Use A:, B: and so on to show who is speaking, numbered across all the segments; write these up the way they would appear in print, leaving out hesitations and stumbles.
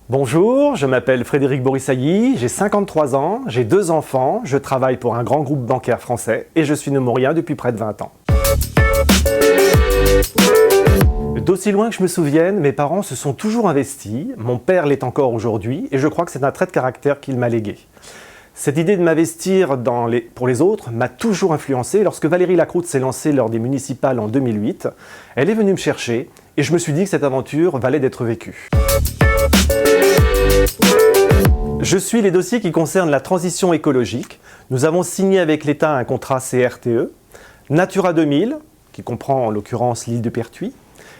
A: Bonjour, je m'appelle Frédéric Borissailly, j'ai 53 ans, j'ai 2 enfants, je travaille pour un grand groupe bancaire français et je suis nemourien depuis près de 20 ans. D'aussi loin que je me souvienne, mes parents se sont toujours investis, mon père l'est encore aujourd'hui et je crois que c'est un trait de caractère qu'il m'a légué. Cette idée de m'investir pour les autres m'a toujours influencé. Lorsque Valérie Lacroute s'est lancée lors des municipales en 2008, elle est venue me chercher et je me suis dit que cette aventure valait d'être vécue. Je suis les dossiers qui concernent la transition écologique. Nous avons signé avec l'État un contrat CRTE, Natura 2000, qui comprend en l'occurrence l'île de Pertuis,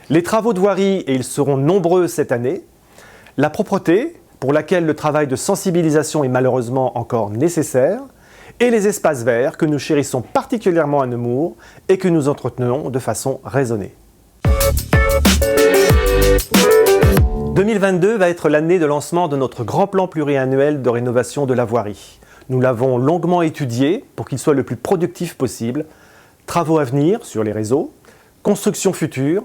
A: les travaux de voirie, et ils seront nombreux cette année, la propreté, pour laquelle le travail de sensibilisation est malheureusement encore nécessaire, et les espaces verts que nous chérissons particulièrement à Nemours et que nous entretenons de façon raisonnée. 2022 va être l'année de lancement de notre grand plan pluriannuel de rénovation de la voirie. Nous l'avons longuement étudié pour qu'il soit le plus productif possible. Travaux à venir sur les réseaux, construction future,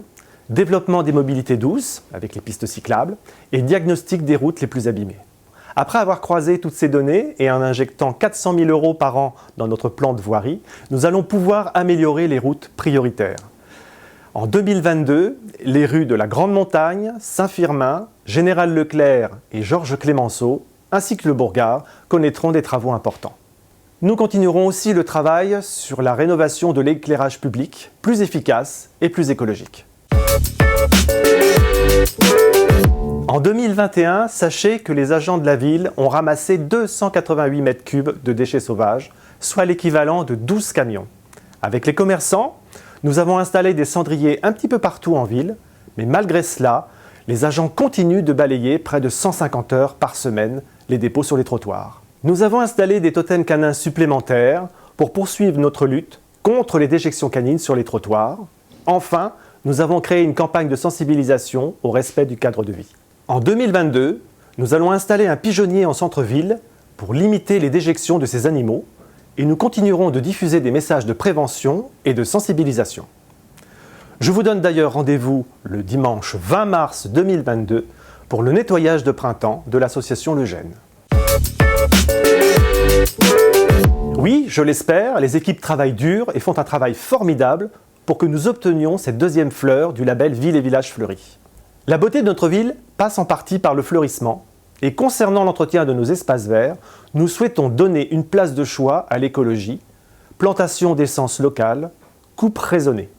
A: développement des mobilités douces avec les pistes cyclables et diagnostic des routes les plus abîmées. Après avoir croisé toutes ces données et en injectant 400 000 € par an dans notre plan de voirie, nous allons pouvoir améliorer les routes prioritaires. En 2022, les rues de la Grande Montagne, Saint-Firmin, Général Leclerc et Georges Clemenceau, ainsi que le Bourgard, connaîtront des travaux importants. Nous continuerons aussi le travail sur la rénovation de l'éclairage public, plus efficace et plus écologique. En 2021, sachez que les agents de la ville ont ramassé 288 mètres cubes de déchets sauvages, soit l'équivalent de 12 camions. Avec les commerçants, nous avons installé des cendriers un petit peu partout en ville, mais malgré cela, les agents continuent de balayer près de 150 heures par semaine les dépôts sur les trottoirs. Nous avons installé des totems canins supplémentaires pour poursuivre notre lutte contre les déjections canines sur les trottoirs. Enfin, nous avons créé une campagne de sensibilisation au respect du cadre de vie. En 2022, nous allons installer un pigeonnier en centre-ville pour limiter les déjections de ces animaux et nous continuerons de diffuser des messages de prévention et de sensibilisation. Je vous donne d'ailleurs rendez-vous le dimanche 20 mars 2022 pour le nettoyage de printemps de l'association Le Gène. Oui, je l'espère, les équipes travaillent dur et font un travail formidable pour que nous obtenions cette deuxième fleur du label Ville et Village Fleuris. La beauté de notre ville passe en partie par le fleurissement et concernant l'entretien de nos espaces verts, nous souhaitons donner une place de choix à l'écologie, plantation d'essences locales, coupe raisonnée.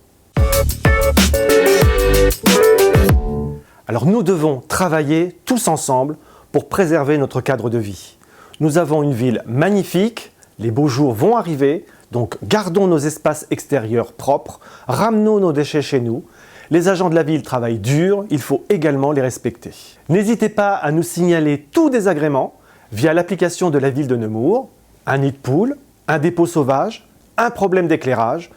A: Alors nous devons travailler tous ensemble pour préserver notre cadre de vie. Nous avons une ville magnifique, les beaux jours vont arriver, donc gardons nos espaces extérieurs propres, ramenons nos déchets chez nous. Les agents de la ville travaillent dur, il faut également les respecter. N'hésitez pas à nous signaler tout désagrément via l'application de la ville de Nemours, un nid de poule, un dépôt sauvage, un problème d'éclairage.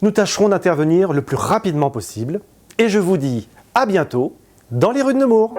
A: Nous tâcherons d'intervenir le plus rapidement possible et je vous dis à bientôt dans les rues de Nemours.